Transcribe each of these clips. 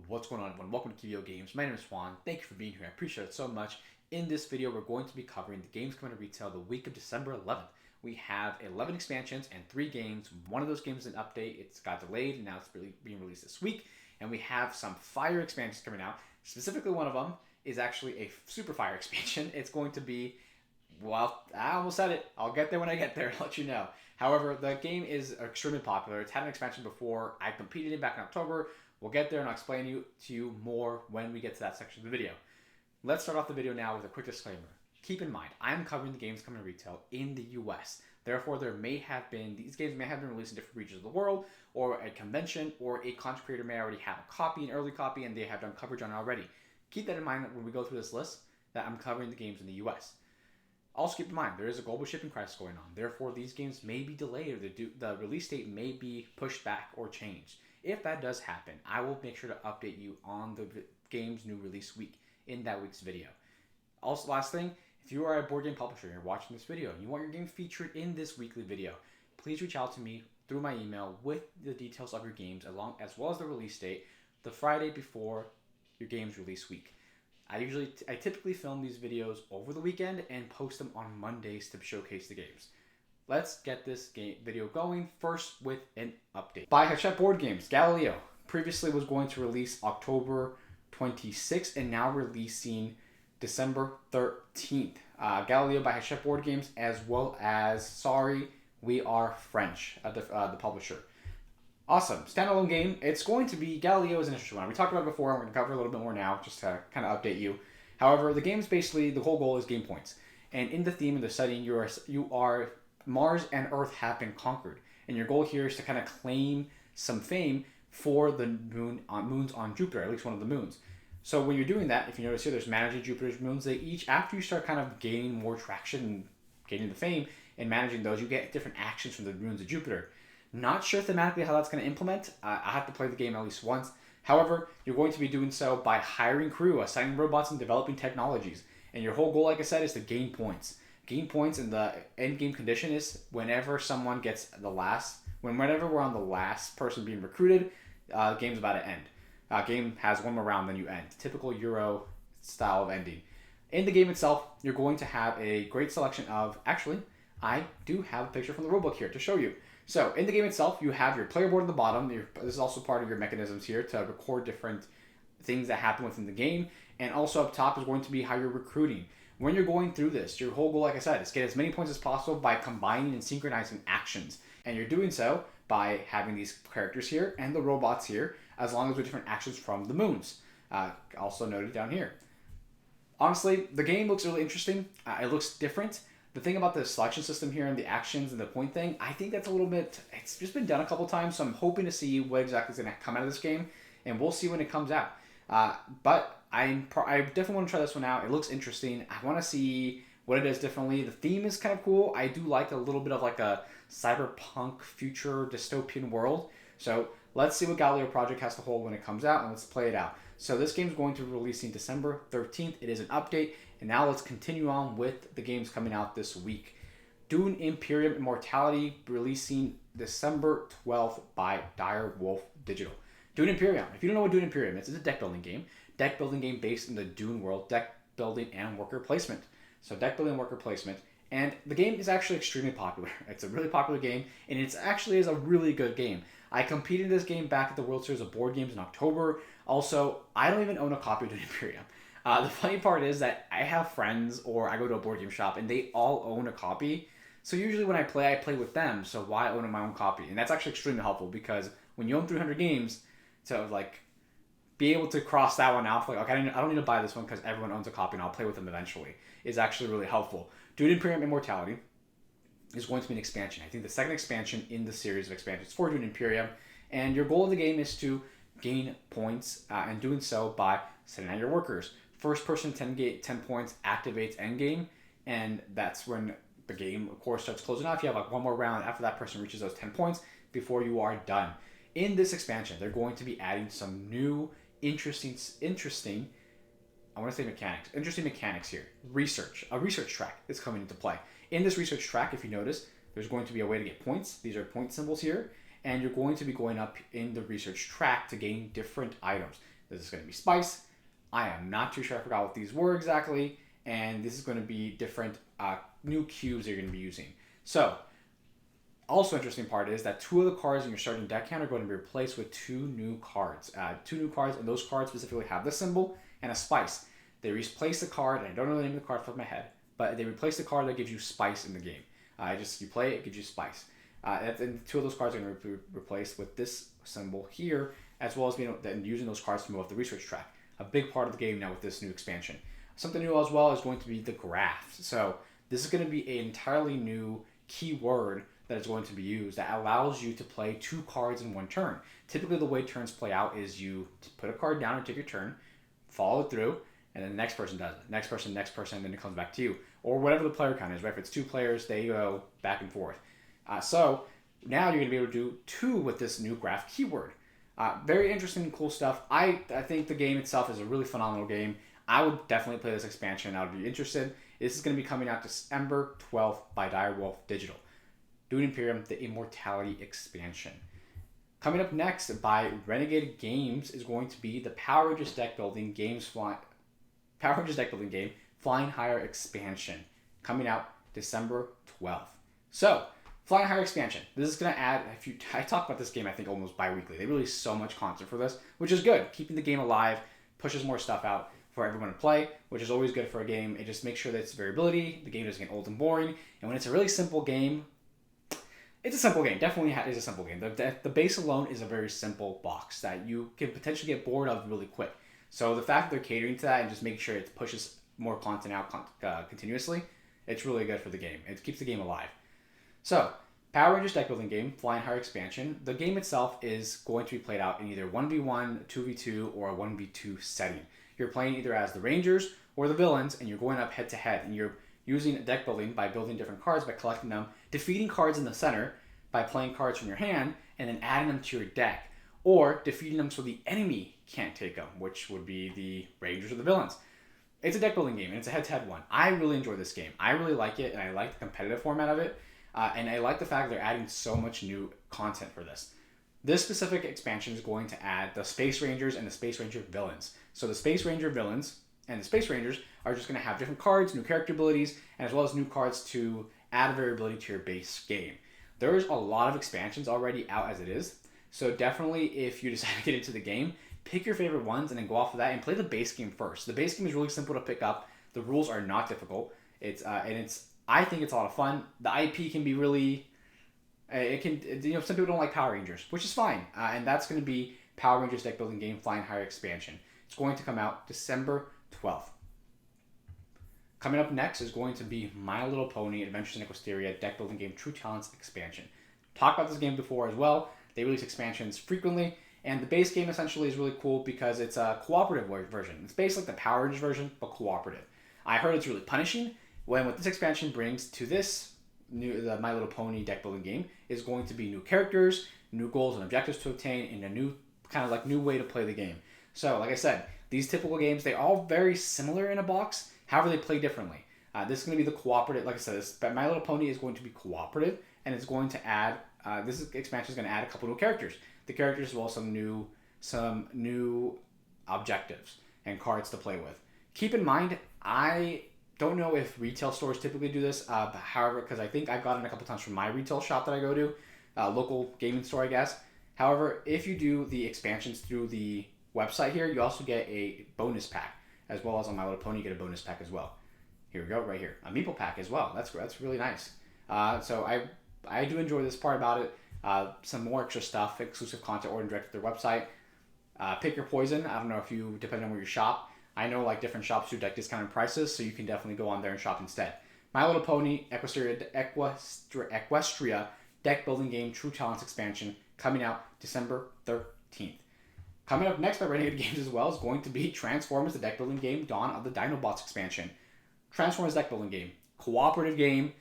What's going on, everyone? Welcome to q.v.o Games. My name is Juan. Thank you for being here. I appreciate it so much. In this video, we're going to be covering the games coming to retail the week of December 11th. We have 11 expansions and 3 games. One of those games is an update. It's got delayed and now it's being released this week. And we have some fire expansions coming out. Specifically, one of them is actually a super fire expansion. It's going to be, well, I almost said it. I'll get there when I get there. I'll let you know. However, the game is extremely popular. It's had an expansion before. I competed it back in October. We'll get there and I'll explain to you more when we get to that section of the video. Let's start off the video now with a quick disclaimer. Keep in mind, I'm covering the games coming to retail in the US. Therefore, these games may have been released in different regions of the world, or a convention, or a content creator may already have a copy, an early copy, and they have done coverage on it already. Keep that in mind when we go through this list, that I'm covering the games in the US. Also keep in mind, there is a global shipping crisis going on. Therefore, these games may be delayed, or the release date may be pushed back or changed. If that does happen, I will make sure to update you on the game's new release week in that week's video. Also, last thing, if you are a board game publisher and you're watching this video and you want your game featured in this weekly video, please reach out to me through my email with the details of your games as well as the release date the Friday before your game's release week. I typically film these videos over the weekend and post them on Mondays to showcase the games. Let's get this video going first with an update. By Hachette Board Games, Galileo previously was going to release October 26th and now releasing December 13th. Galileo by Hachette Board Games, as well as Sorry, We Are French, the publisher. Awesome. Standalone game. It's going to be, Galileo is an interesting one. We talked about it before, and we're going to cover a little bit more now, just to kind of update you. However, the game's basically, the whole goal is game points. And in the theme of the setting, you are Mars and Earth have been conquered. And your goal here is to kind of claim some fame for the moons on Jupiter, at least one of the moons. So when you're doing that, if you notice here, there's managing Jupiter's moons. They each, after you start kind of gaining more traction and gaining the fame and managing those, you get different actions from the moons of Jupiter. Not sure thematically how that's going to implement. I have to play the game at least once. However, you're going to be doing so by hiring crew, assigning robots, and developing technologies. And your whole goal, like I said, is to gain points. Gain points, and the end game condition is whenever someone gets whenever we're on the last person being recruited, game's about to end. Game has one more round, then you end. Typical Euro style of ending. In the game itself, you're going to have a great selection of, actually, I do have a picture from the rulebook here to show you. So in the game itself, you have your player board at the bottom. This is also part of your mechanisms here to record different things that happen within the game. And also up top is going to be how you're recruiting. When you're going through this, your whole goal, like I said, is get as many points as possible by combining and synchronizing actions. And you're doing so by having these characters here and the robots here, as long as with different actions from the moons. Also noted down here. Honestly, the game looks really interesting. It looks different. The thing about the selection system here and the actions and the point thing, I think that's a little bit, it's just been done a couple times, so I'm hoping to see what exactly is going to come out of this game, and we'll see when it comes out. But I definitely want to try this one out. It looks interesting. I want to see what it is differently. The theme is kind of cool. I do like a little bit of like a cyberpunk future dystopian world. So let's see what Galileo Project has to hold when it comes out, and let's play it out. So this game is going to be releasing December 13th. It is an update. And now let's continue on with the games coming out this week. Dune Imperium Immortality releasing December 12th by Dire Wolf Digital. Dune Imperium. If you don't know what Dune Imperium is, it's a deck building game. Deck building game based in the Dune world. Deck building and worker placement. So deck building and worker placement. And the game is actually extremely popular. It's a really popular game, and it actually is a really good game. I competed in this game back at the World Series of Board Games in October. Also, I don't even own a copy of Dune Imperium. The funny part is that I have friends, or I go to a board game shop, and they all own a copy. So usually when I play with them, so why own my own copy? And that's actually extremely helpful, because when you own 300 games, to like be able to cross that one out, like, okay, I don't need to buy this one because everyone owns a copy and I'll play with them eventually, is actually really helpful. Dune Imperium Immortality is going to be an expansion. I think the second expansion in the series of expansions for Dune Imperium. And your goal of the game is to gain points, and doing so by sending out your workers. First person 10 points activates endgame, and that's when the game, of course, starts closing off. You have like one more round after that person reaches those 10 points before you are done. In this expansion, they're going to be adding some new interesting, I want to say mechanics. Interesting mechanics here. A research track is coming into play. In this research track, if you notice, there's going to be a way to get points. These are point symbols here. And you're going to be going up in the research track to gain different items. This is going to be spice. I am not too sure. I forgot what these were exactly. And this is going to be different new cubes you're going to be using. So, also interesting part is that 2 of the cards in your starting deck count are going to be replaced with 2 new cards. 2 new cards, and those cards specifically have this symbol and a spice. They replace the card, and I don't know the name of the card off the top of my head, but they replace the card that gives you spice in the game. You play it, it gives you spice. And 2 of those cards are going to be replaced with this symbol here, as well as using those cards to move up the research track. A big part of the game now with this new expansion. Something new as well is going to be the graph. So this is going to be an entirely new keyword that is going to be used that allows you to play 2 cards in one turn. Typically the way turns play out is you put a card down and take your turn, follow it through, and then the next person does it. Next person, then it comes back to you. Or whatever the player count is, right? If it's 2 players, they go back and forth. So now you're going to be able to do 2 with this new graph keyword. Very interesting and cool stuff. I think the game itself is a really phenomenal game. I would definitely play this expansion. I would be interested. This is going to be coming out December 12th by Direwolf Digital. Dune Imperium, the Immortality expansion. Coming up next by Renegade Games is going to be the Power Rangers deck building game Flying Higher expansion, coming out December 12th. So, Flying Higher expansion. This is going to add I talk about this game I think almost bi-weekly. They release so much content for this, which is good. Keeping the game alive, pushes more stuff out for everyone to play, which is always good for a game. It just makes sure that it's variability, the game doesn't get old and boring, and when it's a really simple game, it's a simple game. Definitely is a simple game. The base alone is a very simple box that you can potentially get bored of really quick. So the fact that they're catering to that and just making sure it pushes more content out continuously, it's really good for the game. It keeps the game alive. So, Power Rangers deck building game, Flying Higher expansion. The game itself is going to be played out in either 1v1, 2v2, or a 1v2 setting. You're playing either as the Rangers or the villains, and you're going up head to head, and you're using deck building by building different cards, by collecting them, defeating cards in the center by playing cards from your hand, and then adding them to your deck, or defeating them so the enemy can't take them, which would be the Rangers or the villains. It's a deck building game, and it's a head-to-head one. I really enjoy this game. I really like it, and I like the competitive format of it, and I like the fact they're adding so much new content for this. This specific expansion is going to add the Space Rangers and the Space Ranger villains. So the Space Ranger villains and the Space Rangers are just going to have different cards, new character abilities, and as well as new cards to add variability to your base game. There's a lot of expansions already out as it is, so definitely if you decide to get into the game, pick your favorite ones and then go off of that and play the base game first. The base game is really simple to pick up. The rules are not difficult. I think it's a lot of fun. The IP can be really, some people don't like Power Rangers, which is fine. And that's going to be Power Rangers deck building game Flying Higher expansion. It's going to come out December 12th. Coming up next is going to be My Little Pony Adventures in Equestria deck building game True Talents expansion. Talked about this game before as well. They release expansions frequently, and the base game essentially is really cool because it's a cooperative version. It's basically like the Power Rangers version, but cooperative. I heard it's really punishing. What this expansion brings to the My Little Pony deck building game is going to be new characters, new goals and objectives to obtain, and a new new way to play the game. So, like I said, these typical games, they're all very similar in a box. However, they play differently. This is going to be the cooperative. Like I said, My Little Pony is going to be cooperative, and it's going to add. This expansion is going to add a couple new characters. The characters as well as some new objectives and cards to play with. Keep in mind, I don't know if retail stores typically do this. However, because I think I've gotten a couple times from my retail shop that I go to, local gaming store, I guess. However, if you do the expansions through the website here, you also get a bonus pack, as well as on My Little Pony, you get a bonus pack as well. Here we go, right here, a meeple pack as well. That's really nice. So I do enjoy this part about it. Some more extra stuff, exclusive content, ordered direct to their website. Pick your poison. I don't know if you, depending on where you shop. I know like different shops do like discounted prices, so you can definitely go on there and shop instead. My Little Pony Equestria deck building game True Talents expansion coming out December 13th. Coming up next by Renegade Games as well is going to be Transformers the deck building game Dawn of the Dinobots expansion. Transformers deck building game, cooperative game.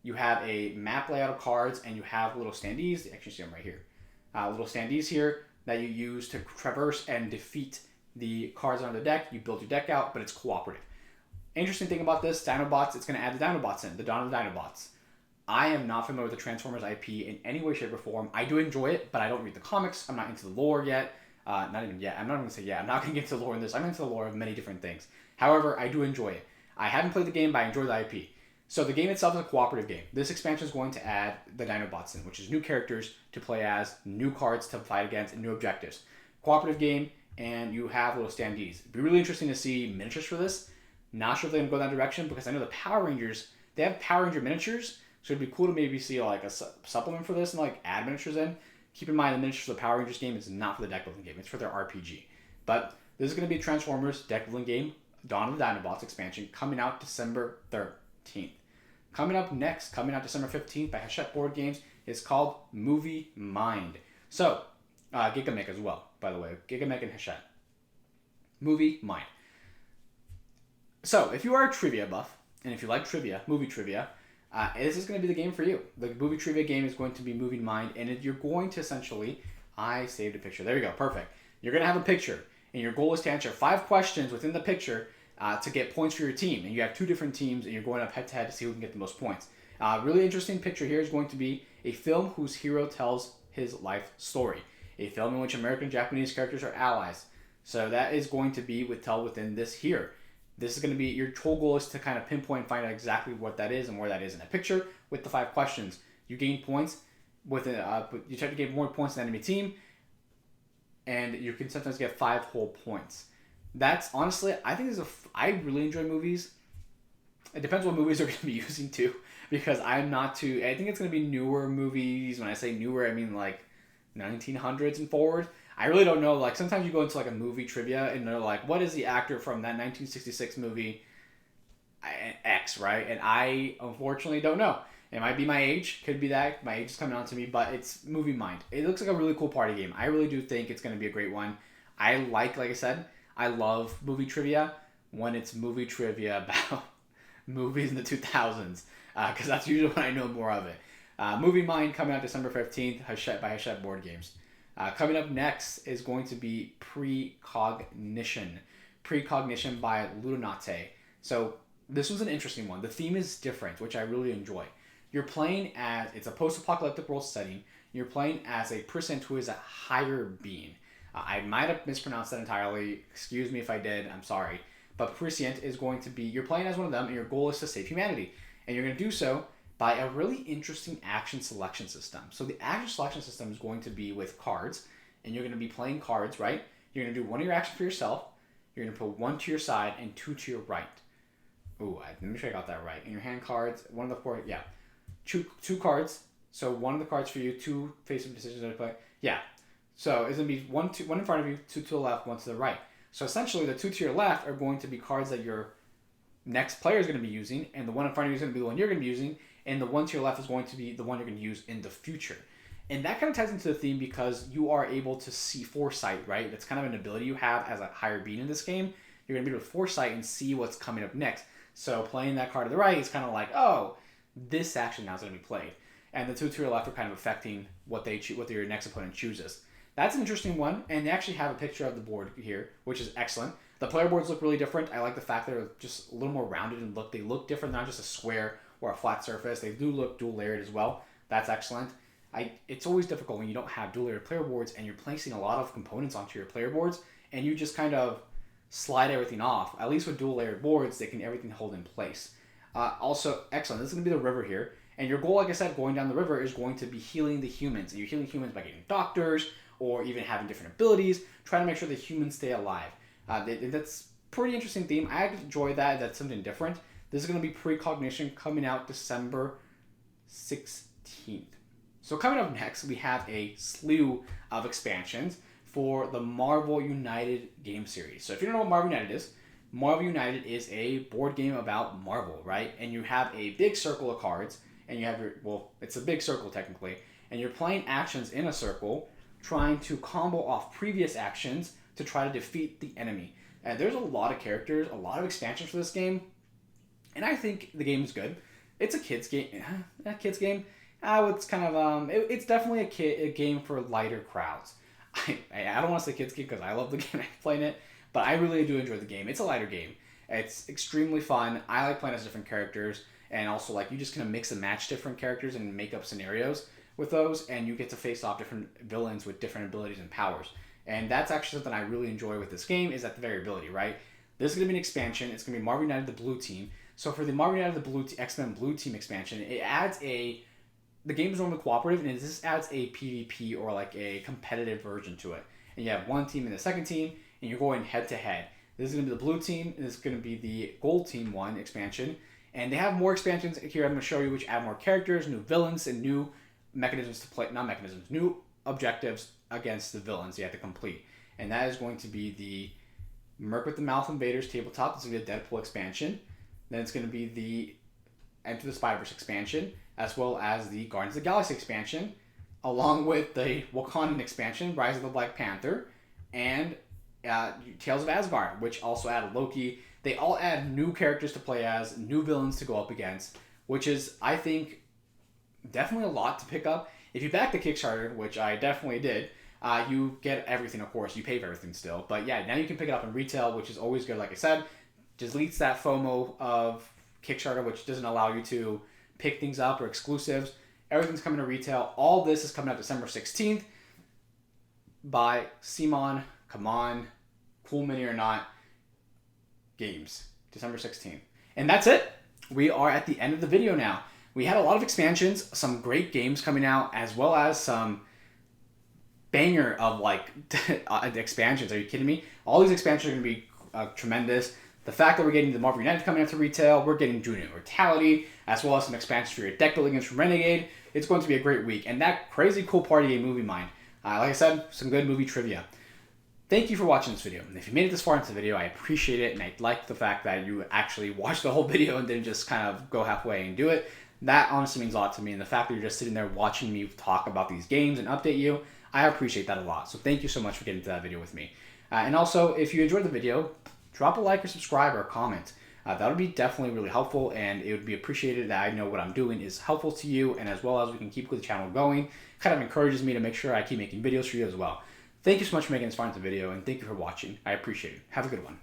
You have a map layout of cards and you have little standees. Actually, see them right here. Little standees here that you use to traverse and defeat the cards on the deck. You build your deck out, but it's cooperative. Interesting thing about this, Dinobots, it's going to add the Dinobots in, the Dawn of the Dinobots. I am not familiar with the Transformers IP in any way, shape, or form. I do enjoy it, but I don't read the comics. I'm not into the lore yet. Not even yet. I'm not going to say yeah. I'm not going to get into the lore in this. I'm into the lore of many different things. However, I do enjoy it. I haven't played the game, but I enjoy the IP. So the game itself is a cooperative game. This expansion is going to add the Dinobots in, which is new characters to play as, new cards to fight against, and new objectives. Cooperative game, and you have little standees. It'd be really interesting to see miniatures for this. Not sure if they're going to go that direction, because I know the Power Rangers, they have Power Ranger miniatures, so it'd be cool to maybe see like a supplement for this and like add miniatures in. Keep in mind, the miniatures of the Power Rangers game is not for the deck building game. It's for their RPG. But this is going to be a Transformers deck building game, Dawn of the Dinobots expansion, coming out December 13th. Coming up next, coming out December 15th by Hachette Board Games, is called Movie Mind. So, Gigamech as well, by the way. Gigamech and Hachette. Movie Mind. So, if you are a trivia buff, and if you like trivia, movie trivia, this is going to be the game for you. The movie trivia game is going to be Movie Mind, and you're going to essentially... I saved a picture. There we go. Perfect. You're going to have a picture, and your goal is to answer 5 questions within the picture to get points for your team. And you have 2 different teams, and you're going up head-to-head to see who can get the most points. Really interesting picture here is going to be a film whose hero tells his life story. A film in which American and Japanese characters are allies. So that is going to be within this here. This is going to be, your whole goal is to kind of pinpoint and find out exactly what that is and where that is in a picture with the 5 questions. You gain points with you try to get more points than the enemy team, and you can sometimes get 5 whole points. That's honestly, I think I really enjoy movies. It depends what movies are going to be using too, because I'm not too, I think it's going to be newer movies. When I say newer, I mean like 1900s and forward. I really don't know. Like sometimes you go into like a movie trivia and they're like, what is the actor from that 1966 movie X, right? And I unfortunately don't know. It might be my age. Could be that. My age is coming on to me, but it's Movie Mind. It looks like a really cool party game. I really do think it's going to be a great one. Like I said, I love movie trivia when it's movie trivia about movies in the 2000s, because that's usually when I know more of it. Movie Mind coming out December 15th by Hachette Board Games. Coming up next is going to be Precognition. Precognition by Ludonate. So this was an interesting one. The theme is different, which I really enjoy. You're playing as, it's a post-apocalyptic world setting. You're playing as a person who is a higher being. I might have mispronounced that entirely. Excuse me if I did. I'm sorry. But Prescient is going to be, you're playing as one of them, and your goal is to save humanity. And you're going to do so by a really interesting action selection system. So the action selection system is going to be with cards, and you're going to be playing cards, right? You're going to do one of your actions for yourself. You're going to put 1 to your side and 2 to your right. Ooh, let me make sure I got that right. In your hand cards, one of the 4, yeah. Two cards. So one of the cards for you, 2 face-up decisions to play. Yeah. So it's going to be one in front of you, 2 to the left, 1 to the right. So essentially, the 2 to your left are going to be cards that your next player is going to be using, and the one in front of you is going to be the one you're going to be using, and the one to your left is going to be the one you're going to use in the future. And that kind of ties into the theme because you are able to see foresight, right? That's kind of an ability you have as a higher being in this game. You're going to be able to foresight and see what's coming up next. So playing that card to the right is kind of like, oh, this action now is going to be played. And the 2 to your left are kind of affecting what your next opponent chooses. That's an interesting one, and they actually have a picture of the board here, which is excellent. The player boards look really different. I like the fact they're just a little more rounded and they look different, not just a square or a flat surface. They do look dual layered as well. That's excellent. It's always difficult when you don't have dual layered player boards and you're placing a lot of components onto your player boards and you just kind of slide everything off. At least with dual layered boards, they can everything hold in place. Also, excellent. This is going to be the river here. And your goal, like I said, going down the river is going to be healing the humans. And you're healing humans by getting doctors or even having different abilities, trying to make sure the humans stay alive. That's pretty interesting theme. I enjoy that. That's something different. This is going to be Precognition coming out December 16th. So coming up next, we have a slew of expansions for the Marvel United game series. So if you don't know what Marvel United is a board game about Marvel, right? And you have a big circle of cards, and you have it's a big circle technically, and you're playing actions in a circle, trying to combo off previous actions to try to defeat the enemy. And there's a lot of characters, a lot of expansions for this game, and I think the game is good. It's a kid's game. It's kind of it's definitely a game for lighter crowds. I don't want to say kids game because I love the game. I'm playing it, but I really do enjoy the game. It's a lighter game. It's extremely fun. I like playing as different characters, and also like you just kind of mix and match different characters and make up scenarios with those, and you get to face off different villains with different abilities and powers. And that's actually something I really enjoy with this game, is that the variability, right? This is going to be an expansion. It's going to be Marvel United the Blue Team. So for the Marvel United the Blue X-Men Blue Team expansion, it adds the game is normally cooperative, and this adds a PvP or like a competitive version to it. And you have one team and the second team, and you're going head to head. This is going to be the blue team, and this is going to be the gold team 1 expansion. And they have more expansions here I'm going to show you, which add more characters, new villains, and new mechanisms to play, not mechanisms, new objectives against the villains you have to complete. And that is going to be the Merc with the Mouth Invaders tabletop. This is going to be a Deadpool expansion. Then it's going to be the Enter the Spider-Verse expansion, as well as the Guardians of the Galaxy expansion, along with the Wakandan expansion, Rise of the Black Panther, and Tales of Asgard, which also added Loki. They all add new characters to play as, new villains to go up against, which is, I think, definitely a lot to pick up. If you back the Kickstarter, which I definitely did, you get everything, of course. You pay for everything still. But yeah, now you can pick it up in retail, which is always good. Like I said, deletes that FOMO of Kickstarter, which doesn't allow you to pick things up or exclusives. Everything's coming to retail. All this is coming out December 16th by Simon, Come On, Cool Mini or Not Games. December 16th. And that's it. We are at the end of the video now. We had a lot of expansions, some great games coming out, as well as some banger of like expansions. Are you kidding me? All these expansions are going to be tremendous. The fact that we're getting the Marvel United coming out to retail, we're getting Dune Immortality, as well as some expansions for your deck building games from Renegade. It's going to be a great week. And that crazy cool party game Movie Mind. Like I said, some good movie trivia. Thank you for watching this video. And if you made it this far into the video, I appreciate it. And I like the fact that you actually watched the whole video and didn't just kind of go halfway and do it. That honestly means a lot to me. And the fact that you're just sitting there watching me talk about these games and update you, I appreciate that a lot. So thank you so much for getting to that video with me. And also, if you enjoyed the video, drop a like or subscribe or a comment. That would be definitely really helpful, and it would be appreciated that I know what I'm doing is helpful to you, and as well as we can keep the channel going. Kind of encourages me to make sure I keep making videos for you as well. Thank you so much for making this far into the video, and thank you for watching. I appreciate it. Have a good one.